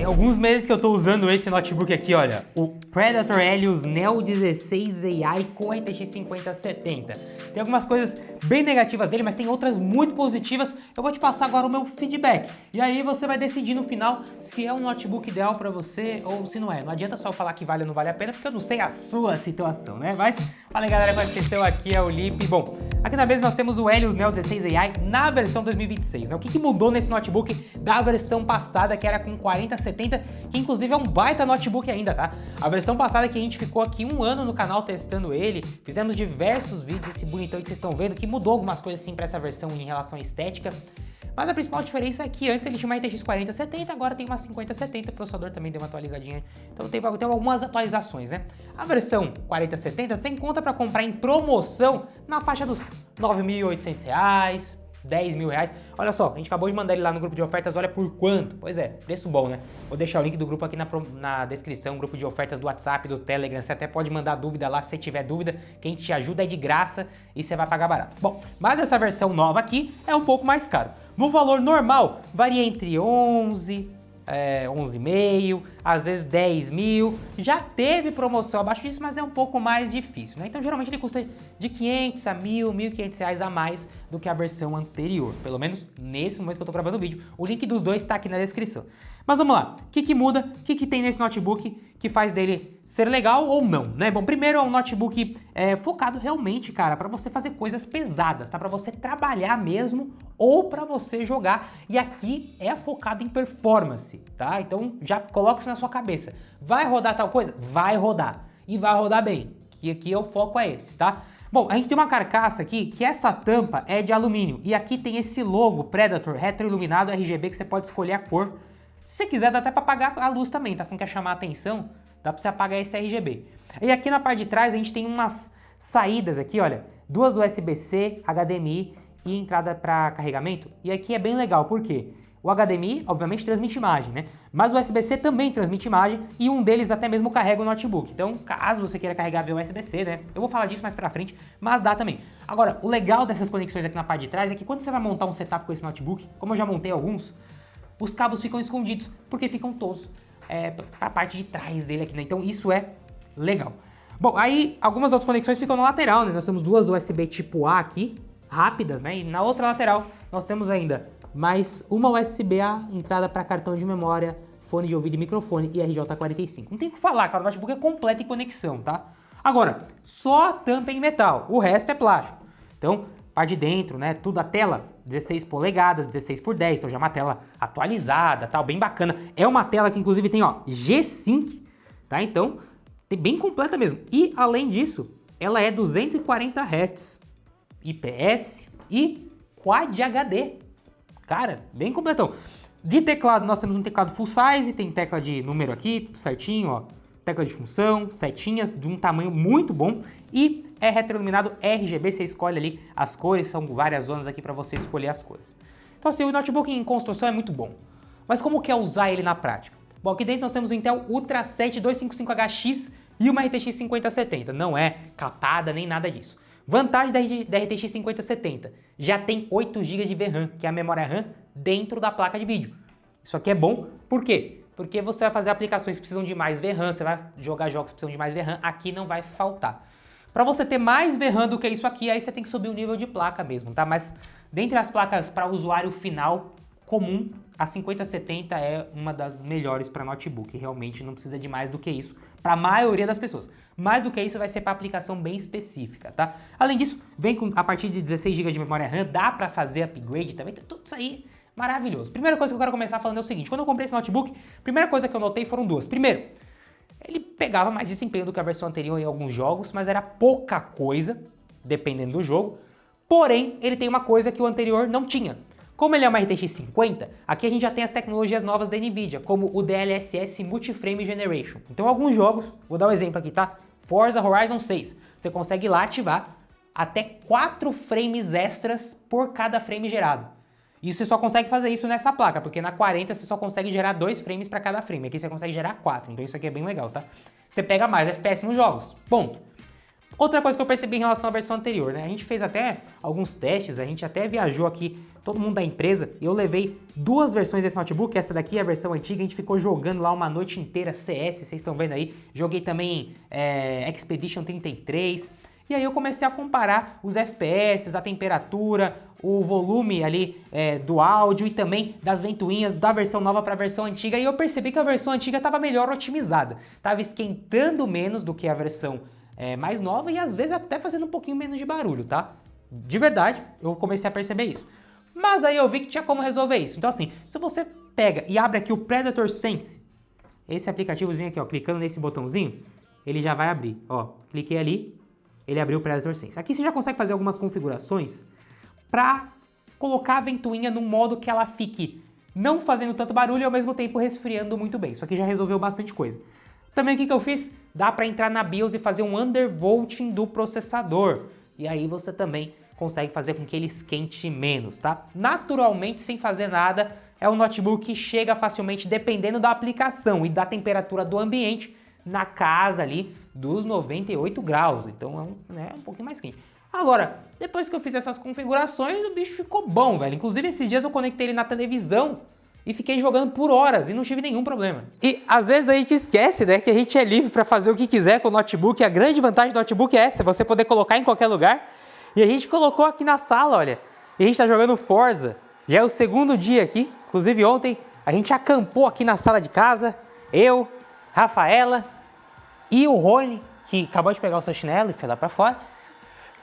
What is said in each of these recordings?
Tem alguns meses que eu tô usando esse notebook aqui, olha, o Predator Helios Neo 16 AI com RTX 5070. Tem algumas coisas bem negativas dele, mas tem outras muito positivas. Eu vou te passar agora o meu feedback. E aí você vai decidir no final se é um notebook ideal pra você ou se não é. Não adianta só falar que vale ou não vale a pena, porque eu não sei a sua situação, né? Mas, fala aí galera, qual é aqui é o Lipe. Bom, aqui na mesa nós temos o Helios Neo 16 AI na versão 2026, né? O que mudou nesse notebook da versão passada, que era com 4070, que inclusive é um baita notebook ainda, tá? A versão passada que a gente ficou aqui um ano no canal testando ele, fizemos diversos vídeos, esse bonitão que vocês estão vendo, que mudou algumas coisas assim pra essa versão em relação à estética. Mas a principal diferença é que antes ele tinha uma RTX 4070, agora tem uma 5070, o processador também deu uma atualizadinha, então tem algumas atualizações, né? A versão 4070 você encontra para comprar em promoção na faixa dos R$ 9.800, R$ 10.000. Olha só, a gente acabou de mandar ele lá no grupo de ofertas, olha por quanto. Pois é, preço bom, né? Vou deixar o link do grupo aqui na descrição, grupo de ofertas do WhatsApp, do Telegram. Você até pode mandar dúvida lá, se tiver dúvida, quem te ajuda é de graça e você vai pagar barato. Bom, mas essa versão nova aqui é um pouco mais caro. No valor normal, varia entre 11,5, às vezes 10 mil. Já teve promoção abaixo disso, mas é um pouco mais difícil, né? Então geralmente ele custa de 500 a 1.500 reais a mais do que a versão anterior, pelo menos nesse momento que eu tô gravando o vídeo. O link dos dois tá aqui na descrição. Mas vamos lá, o que muda, o que tem nesse notebook que faz dele ser legal ou não, né? Bom, primeiro é um notebook focado realmente, cara, para você fazer coisas pesadas, tá? Para você trabalhar mesmo ou para você jogar. E aqui é focado em performance, tá? Então já coloca isso na sua cabeça. Vai rodar tal coisa? Vai rodar. E vai rodar bem. E aqui o foco é esse, tá? Bom, a gente tem uma carcaça aqui que essa tampa é de alumínio. E aqui tem esse logo Predator retroiluminado RGB que você pode escolher a cor. Se você quiser, dá até para apagar a luz também, tá? Se não quer chamar a atenção, dá para você apagar esse RGB. E aqui na parte de trás a gente tem umas saídas aqui, olha, duas USB-C, HDMI e entrada para carregamento. E aqui é bem legal, por quê? O HDMI, obviamente, transmite imagem, né? Mas o USB-C também transmite imagem e um deles até mesmo carrega o notebook. Então, caso você queira carregar via USB-C, né? Eu vou falar disso mais pra frente, mas dá também. Agora, o legal dessas conexões aqui na parte de trás é que quando você vai montar um setup com esse notebook, como eu já montei alguns, os cabos ficam escondidos, porque ficam todos pra parte de trás dele aqui, né? Então, isso é legal. Bom, aí algumas outras conexões ficam na lateral, né? Nós temos duas USB tipo A aqui, rápidas, né? E na outra lateral nós temos ainda mais uma USB-A, entrada para cartão de memória, fone de ouvido e microfone e RJ45. Não tem o que falar, cara, o notebook é completo em conexão, tá? Agora, só a tampa é em metal, o resto é plástico. Então, parte de dentro, né, tudo a tela, 16 polegadas, 16 por 10, então já é uma tela atualizada, tal, bem bacana. É uma tela que inclusive tem, ó, G-Sync, tá? Então, tem bem completa mesmo. E, além disso, ela é 240 Hz, IPS e Quad HD. Cara, bem completão. De teclado, nós temos um teclado full size, tem tecla de número aqui, tudo certinho, ó. Tecla de função, setinhas, de um tamanho muito bom. E é retroiluminado RGB, você escolhe ali as cores, são várias zonas aqui para você escolher as cores. Então assim, o notebook em construção é muito bom. Mas como que é usar ele na prática? Bom, aqui dentro nós temos o Intel Ultra 7 255HX e uma RTX 5070. Não é capada nem nada disso. Vantagem da RTX 5070, já tem 8 GB de VRAM, que é a memória RAM, dentro da placa de vídeo. Isso aqui é bom, por quê? Porque você vai fazer aplicações que precisam de mais VRAM, você vai jogar jogos que precisam de mais VRAM, aqui não vai faltar. Para você ter mais VRAM do que isso aqui, aí você tem que subir o nível de placa mesmo, tá? Mas dentre as placas para usuário final comum, a 5070 é uma das melhores para notebook, realmente não precisa de mais do que isso para a maioria das pessoas. Mais do que isso vai ser para aplicação bem específica, tá? Além disso, vem com a partir de 16 GB de memória RAM, dá para fazer upgrade também, tudo isso aí maravilhoso. Primeira coisa que eu quero começar falando é o seguinte, quando eu comprei esse notebook, a primeira coisa que eu notei foram duas. Primeiro, ele pegava mais desempenho do que a versão anterior em alguns jogos, mas era pouca coisa, dependendo do jogo. Porém, ele tem uma coisa que o anterior não tinha. Como ele é uma RTX 50, aqui a gente já tem as tecnologias novas da NVIDIA, como o DLSS Multiframe Generation. Então alguns jogos, vou dar um exemplo aqui, tá? Forza Horizon 6, você consegue lá ativar até 4 frames extras por cada frame gerado. E você só consegue fazer isso nessa placa, porque na 40 você só consegue gerar 2 frames para cada frame, aqui você consegue gerar 4, então isso aqui é bem legal, tá? Você pega mais FPS nos jogos, ponto. Outra coisa que eu percebi em relação à versão anterior, né? A gente fez até alguns testes, a gente até viajou aqui todo mundo da empresa, e eu levei 2 versões desse notebook, essa daqui é a versão antiga, a gente ficou jogando lá uma noite inteira CS, vocês estão vendo aí, joguei também Expedition 33, e aí eu comecei a comparar os FPS, a temperatura, o volume ali do áudio e também das ventoinhas da versão nova para a versão antiga, e eu percebi que a versão antiga estava melhor otimizada, estava esquentando menos do que a versão mais nova e às vezes até fazendo um pouquinho menos de barulho, tá? De verdade, eu comecei a perceber isso. Mas aí eu vi que tinha como resolver isso. Então assim, se você pega e abre aqui o Predator Sense, esse aplicativozinho aqui, ó, clicando nesse botãozinho, ele já vai abrir, ó, cliquei ali, ele abriu o Predator Sense. Aqui você já consegue fazer algumas configurações para colocar a ventoinha num modo que ela fique não fazendo tanto barulho e ao mesmo tempo resfriando muito bem. Isso aqui já resolveu bastante coisa. Também o que eu fiz? Dá para entrar na BIOS e fazer um undervolting do processador. E aí você também consegue fazer com que ele esquente menos, tá? Naturalmente, sem fazer nada, é um notebook que chega facilmente, dependendo da aplicação e da temperatura do ambiente, na casa ali dos 98 graus. Então é um pouquinho mais quente. Agora, depois que eu fiz essas configurações, o bicho ficou bom, velho. Inclusive, esses dias eu conectei ele na televisão e fiquei jogando por horas e não tive nenhum problema. E às vezes a gente esquece, né, que a gente é livre para fazer o que quiser com o notebook. A grande vantagem do notebook é essa, você poder colocar em qualquer lugar. E a gente colocou aqui na sala, olha. E a gente tá jogando Forza. Já é o segundo dia aqui. Inclusive ontem a gente acampou aqui na sala de casa. Eu, Rafaela e o Rony, que acabou de pegar o seu chinelo e foi lá pra fora.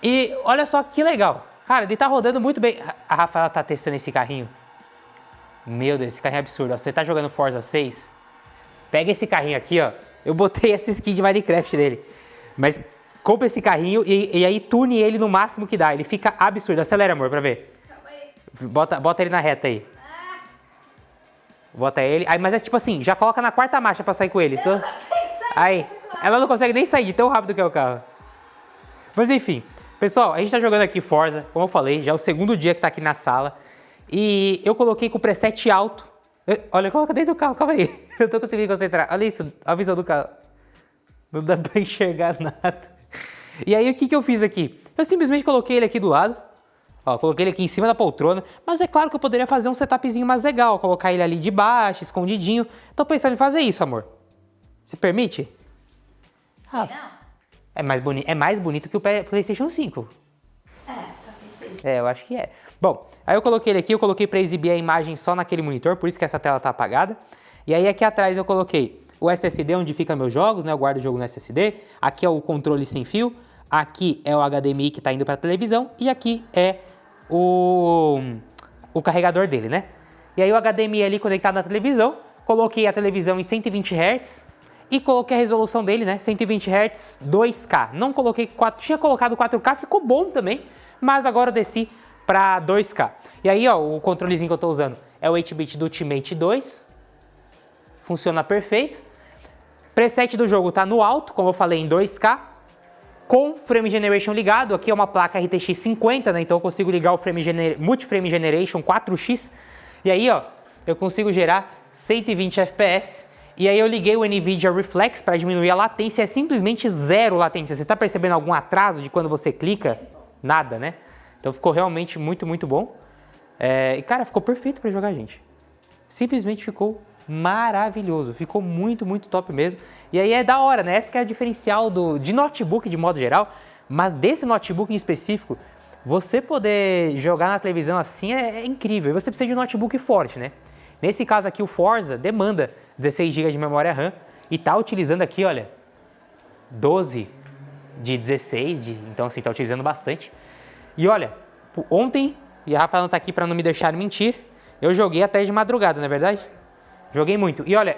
E olha só que legal. Cara, ele tá rodando muito bem. A Rafaela tá testando esse carrinho. Meu Deus, esse carrinho é absurdo. Você tá jogando Forza 6? Pega esse carrinho aqui, ó. Eu botei essa skin de Minecraft dele. Mas compra esse carrinho e aí tune ele no máximo que dá. Ele fica absurdo. Acelera, amor, pra ver. Bota ele na reta aí. Bota ele. Aí, mas é tipo assim, já coloca na 4ª marcha pra sair com ele. Então... Aí, ela não consegue nem sair de tão rápido que é o carro. Mas enfim, pessoal, a gente tá jogando aqui Forza, como eu falei, já é o segundo dia que tá aqui na sala. E eu coloquei com o preset alto. Olha, coloca dentro do carro, calma aí. Eu tô conseguindo concentrar. Olha isso, a visão do carro. Não dá pra enxergar nada. E aí, o que eu fiz aqui? Eu simplesmente coloquei ele aqui do lado. Ó, coloquei ele aqui em cima da poltrona. Mas é claro que eu poderia fazer um setupzinho mais legal. Colocar ele ali de baixo, escondidinho. Tô pensando em fazer isso, amor. Você permite? Não. É mais bonito que o PlayStation 5. Talvez seja. Eu acho que é. Bom, aí eu coloquei ele aqui, eu coloquei para exibir a imagem só naquele monitor, por isso que essa tela tá apagada. E aí aqui atrás eu coloquei o SSD onde fica meus jogos, né? Eu guardo o jogo no SSD. Aqui é o controle sem fio. Aqui é o HDMI que tá indo para a televisão. E aqui é o carregador dele, né? E aí o HDMI ali conectado na televisão. Coloquei a televisão em 120 Hz. E coloquei a resolução dele, né? 120 Hz, 2K. Não coloquei 4, tinha colocado 4K, ficou bom também, mas agora eu desci para 2K. E aí, ó, o controlezinho que eu tô usando é o 8-bit do Ultimate 2. Funciona perfeito. Preset do jogo tá no alto, como eu falei, em 2K. Com Frame Generation ligado. Aqui é uma placa RTX 50, né? Então eu consigo ligar o Multi-Frame Generation 4X. E aí, ó, eu consigo gerar 120 FPS. E aí eu liguei o NVIDIA Reflex para diminuir a latência, é simplesmente 0 latência. Você está percebendo algum atraso de quando você clica? Nada, né? Então ficou realmente muito, muito bom. E cara, ficou perfeito para jogar, gente. Simplesmente ficou maravilhoso, ficou muito, muito top mesmo. E aí é da hora, né? Esse que é o diferencial de notebook de modo geral, mas desse notebook em específico, você poder jogar na televisão assim é incrível. E você precisa de um notebook forte, né? Nesse caso aqui o Forza demanda 16 GB de memória RAM e tá utilizando aqui, olha, 12 de 16, então assim, tá utilizando bastante. E olha, ontem, e a Rafaela não tá aqui para não me deixar mentir, eu joguei até de madrugada, não é verdade? Joguei muito. E olha,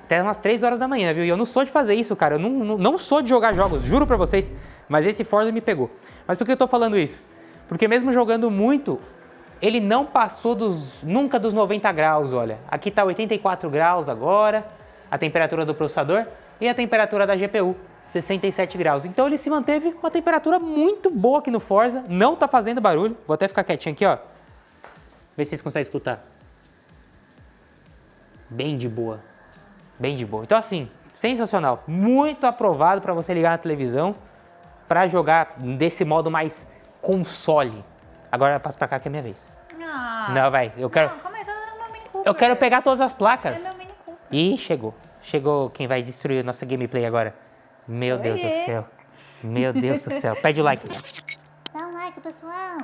até umas 3 horas da manhã, viu? E eu não sou de fazer isso, cara. Eu não sou de jogar jogos, juro pra vocês. Mas esse Forza me pegou. Mas por que eu tô falando isso? Porque mesmo jogando muito, ele não passou nunca dos 90 graus, olha. Aqui tá 84 graus agora, a temperatura do processador, e a temperatura da GPU, 67 graus. Então ele se manteve com uma temperatura muito boa aqui no Forza, não tá fazendo barulho. Vou até ficar quietinho aqui, ó. Ver se vocês conseguem escutar. Bem de boa. Bem de boa. Então assim, sensacional. Muito aprovado para você ligar na televisão para jogar desse modo mais console. Agora eu passo para cá que é minha vez. Não, vai, eu quero... Não, calma aí, tô dando meu Mini Cooper. Eu quero pegar todas as É placas. meu Mini Cooper. Ih, chegou. Chegou quem vai destruir a nossa gameplay agora. Meu Deus do Oiê. céu. Meu Deus do céu. Pede o like. Dá um like, pessoal.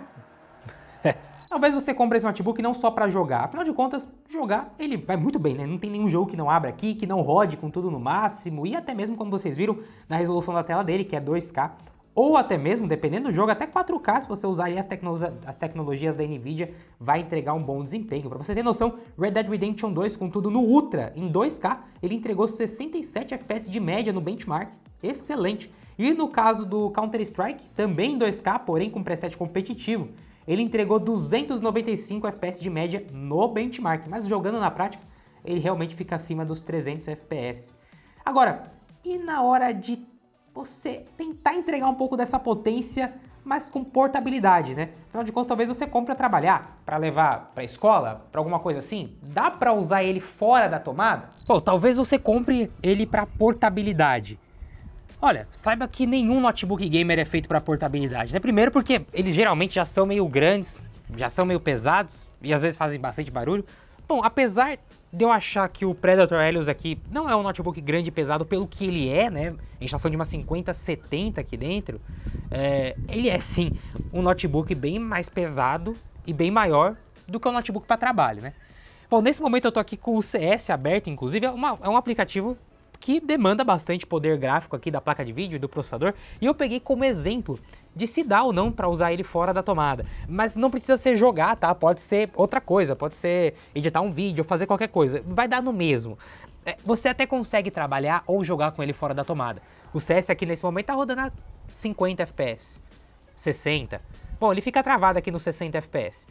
Talvez você compre esse notebook não só pra jogar. Afinal de contas, jogar, ele vai muito bem, né? Não tem nenhum jogo que não abra aqui, que não rode com tudo no máximo. E até mesmo, como vocês viram, na resolução da tela dele, que é 2K. Ou até mesmo, dependendo do jogo, até 4K, se você usar aí as tecnologias da NVIDIA, vai entregar um bom desempenho. Pra você ter noção, Red Dead Redemption 2, com tudo no Ultra, em 2K, ele entregou 67 FPS de média no benchmark. Excelente. E no caso do Counter-Strike, também em 2K, porém com preset competitivo, ele entregou 295 FPS de média no benchmark, mas jogando na prática, ele realmente fica acima dos 300 FPS. Agora, e na hora de você tentar entregar um pouco dessa potência, mas com portabilidade, né? Afinal de contas, talvez você compre para trabalhar, para levar para escola, para alguma coisa assim. Dá para usar ele fora da tomada? Bom, talvez você compre ele para portabilidade. Olha, saiba que nenhum notebook gamer é feito para portabilidade, né? Primeiro porque eles geralmente já são meio grandes, já são meio pesados e às vezes fazem bastante barulho. Bom, apesar de eu achar que o Predator Helios aqui não é um notebook grande e pesado pelo que ele é, né? A gente tá falando de uma 5070 aqui dentro. Ele é sim um notebook bem mais pesado e bem maior do que um notebook para trabalho, né? Bom, nesse momento eu tô aqui com o CS aberto, inclusive é um aplicativo que demanda bastante poder gráfico aqui da placa de vídeo e do processador, e eu peguei como exemplo de se dá ou não para usar ele fora da tomada. Mas não precisa ser jogar, tá? Pode ser outra coisa, pode ser editar um vídeo, fazer qualquer coisa, vai dar no mesmo. Você até consegue trabalhar ou jogar com ele fora da tomada. O CS aqui nesse momento tá rodando a 50 FPS, 60. Bom, ele fica travado aqui nos 60 FPS.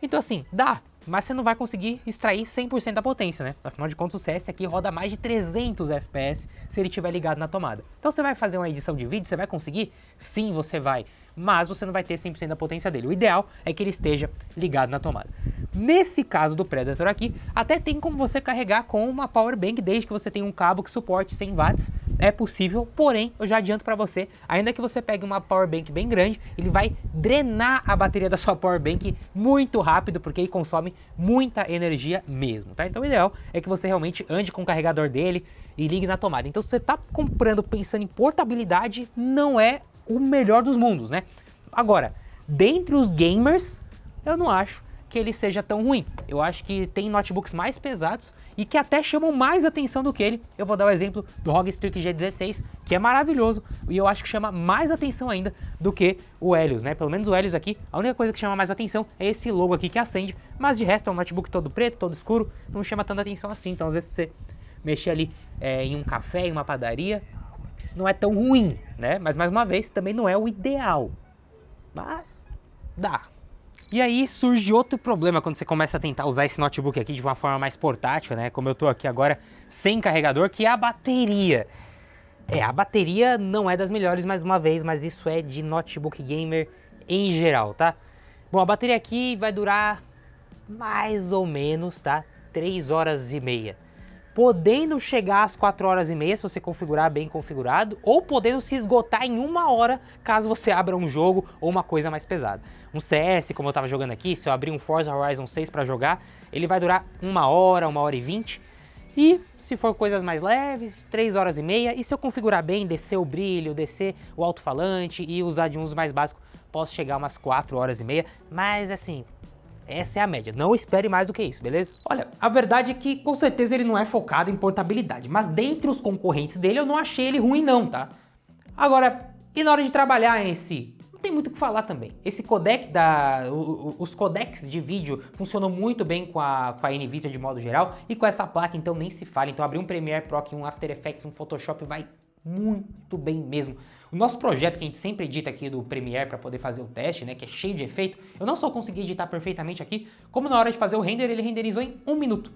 Então assim, dá, mas você não vai conseguir extrair 100% da potência, né? Afinal de contas, o CS aqui roda mais de 300 FPS se ele estiver ligado na tomada. Então você vai fazer uma edição de vídeo, você vai conseguir? Sim, você vai, mas você não vai ter 100% da potência dele. O ideal é que ele esteja ligado na tomada. Nesse caso do Predator aqui, até tem como você carregar com uma power bank, desde que você tenha um cabo que suporte 100 watts. É possível, porém, eu já adianto para você, ainda que você pegue uma power bank bem grande, ele vai drenar a bateria da sua power bank muito rápido, porque ele consome muita energia mesmo, tá? Então o ideal é que você realmente ande com o carregador dele e ligue na tomada. Então se você tá comprando pensando em portabilidade, não é o melhor dos mundos, né? Agora, dentre os gamers, eu não acho que ele seja tão ruim. Eu acho que tem notebooks mais pesados e que até chamam mais atenção do que ele. Eu vou dar o exemplo do ROG Strix G16, que é maravilhoso e eu acho que chama mais atenção ainda do que o Helios, né? Pelo menos o Helios aqui, a única coisa que chama mais atenção é esse logo aqui que acende, mas de resto é um notebook todo preto, todo escuro, não chama tanta atenção assim. Então às vezes você mexer ali em um café, em uma padaria, não é tão ruim, né? Mas mais uma vez, também não é o ideal, mas dá. E aí surge outro problema quando você começa a tentar usar esse notebook aqui de uma forma mais portátil, né? Como eu tô aqui agora sem carregador, que é a bateria. A bateria não é das melhores mais uma vez, mas isso é de notebook gamer em geral, tá? Bom, a bateria aqui vai durar mais ou menos, tá? 3 horas e meia. Podendo chegar às 4 horas e meia se você configurar bem configurado, ou podendo se esgotar em 1 hora caso você abra um jogo ou uma coisa mais pesada. Um CS, como eu estava jogando aqui, se eu abrir um Forza Horizon 6 para jogar, ele vai durar 1 hora, 1 hora e 20. E se for coisas mais leves, 3 horas e meia. E se eu configurar bem, descer o brilho, descer o alto-falante e usar de um uso mais básico, posso chegar a umas 4 horas e meia. Mas assim, essa é a média, não espere mais do que isso, beleza? Olha, a verdade é que com certeza ele não é focado em portabilidade, mas dentre os concorrentes dele eu não achei ele ruim não, tá? Agora, e na hora de trabalhar em si? Não tem muito o que falar também. Esse codec, os codecs de vídeo funcionam muito bem com a NVIDIA de modo geral e com essa placa então nem se fala. Então abrir um Premiere Pro aqui, um After Effects, um Photoshop vai muito bem mesmo. O nosso projeto que a gente sempre edita aqui do Premiere para poder fazer o teste, né, que é cheio de efeito, eu não só consegui editar perfeitamente aqui, como na hora de fazer o render ele renderizou em 1 minuto.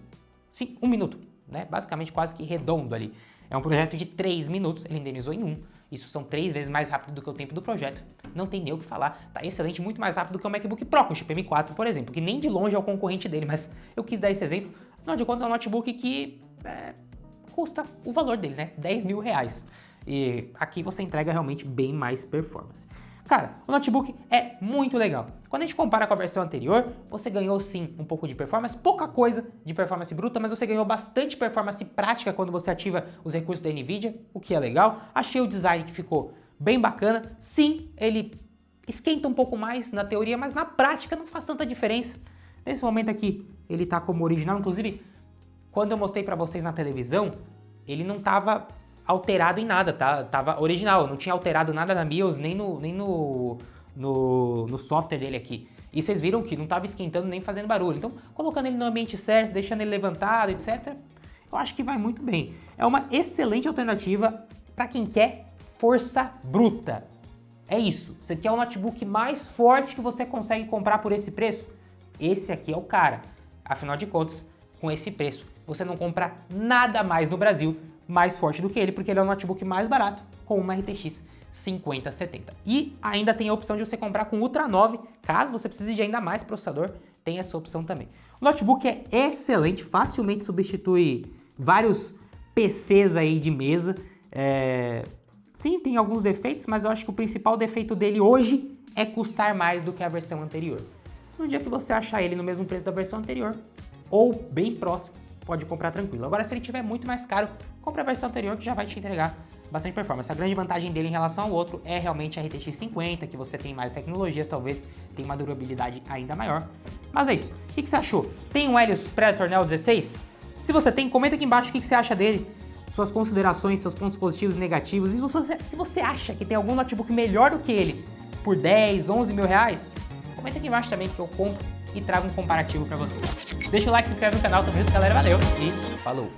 Sim, 1 minuto, né, basicamente quase que redondo ali. É um projeto de 3 minutos, ele renderizou em 1. Isso são 3 vezes mais rápido do que o tempo do projeto. Não tem nem o que falar, tá excelente, muito mais rápido do que o MacBook Pro com chip M4, por exemplo, que nem de longe é o concorrente dele, mas eu quis dar esse exemplo. Afinal de contas é um notebook que custa o valor dele, né, 10 mil reais. E aqui você entrega realmente bem mais performance. Cara, o notebook é muito legal. Quando a gente compara com a versão anterior, você ganhou sim um pouco de performance, pouca coisa de performance bruta, mas você ganhou bastante performance prática quando você ativa os recursos da NVIDIA, o que é legal. Achei o design que ficou bem bacana. Sim, ele esquenta um pouco mais na teoria, mas na prática não faz tanta diferença. Nesse momento aqui, ele tá como original, inclusive, quando eu mostrei pra vocês na televisão, ele não tava alterado em nada, tá? Tava original, não tinha alterado nada na BIOS, nem no software dele aqui. E vocês viram que não tava esquentando nem fazendo barulho. Então, colocando ele no ambiente certo, deixando ele levantado, etc., eu acho que vai muito bem. É uma excelente alternativa para quem quer força bruta. É isso. Você quer um notebook mais forte que você consegue comprar por esse preço? Esse aqui é o cara. Afinal de contas, com esse preço, você não compra nada mais no Brasil mais forte do que ele, porque ele é o notebook mais barato com uma RTX 5070. E ainda tem a opção de você comprar com Ultra 9, caso você precise de ainda mais processador, tem essa opção também. O notebook é excelente, facilmente substitui vários PCs aí de mesa. Sim, tem alguns defeitos, mas eu acho que o principal defeito dele hoje é custar mais do que a versão anterior. No dia que você achar ele no mesmo preço da versão anterior, ou bem próximo, pode comprar tranquilo. Agora, se ele tiver muito mais caro, compre a versão anterior que já vai te entregar bastante performance. A grande vantagem dele em relação ao outro é realmente a RTX 50, que você tem mais tecnologias, talvez tenha uma durabilidade ainda maior. Mas é isso. O que você achou? Tem um Helios Predator Neo 16? Se você tem, comenta aqui embaixo o que você acha dele, suas considerações, seus pontos positivos e negativos. E se você acha que tem algum notebook melhor do que ele por 10, 11 mil reais, comenta aqui embaixo também que eu compro e trago um comparativo pra você. Deixa o like, se inscreve no canal, tamo junto, galera, valeu e falou!